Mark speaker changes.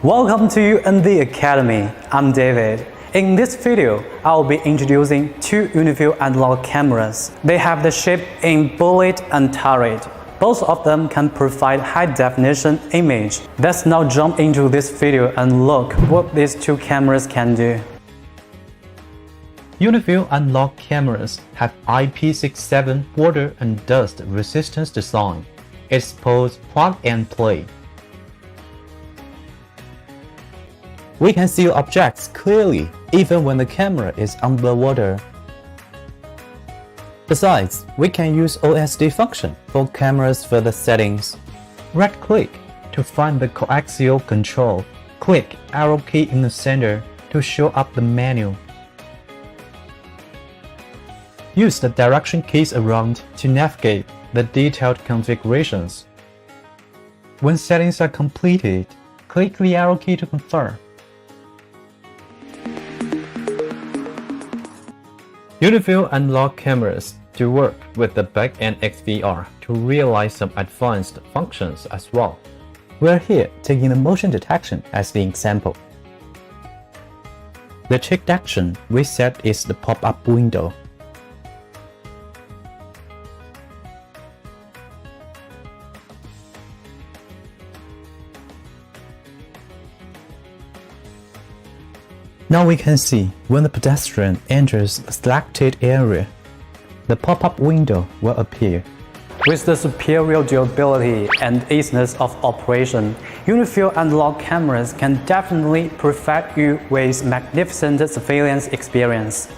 Speaker 1: Welcome to UNV Academy. I'm David. In this video, I'll be introducing two Uniview analog cameras. They have the shape in bullet and turret. Both of them can provide high-definition image. Let's now jump into this video and look what these two cameras can do. Uniview analog cameras have IP67 water and dust resistance design. It's both plug and play. We can see objects clearly even when the camera is underwater. Besides, we can use OSD function for camera's further settings. Right-click to find the coaxial control. Click arrow key in the center to show up the menu. Use the direction keys around to navigate the detailed configurations. When settings are completed, click the arrow key to confirm. Uniview analog cameras do work with the back-end XVR to realize some advanced functions as well. We're here taking the motion detection as the example. The checked action we set is the pop-up window. Now we can see when the pedestrian enters the selected area, the pop-up window will appear. With the superior durability and easiness of operation, Uniview analog cameras can definitely provide you with magnificent surveillance experience.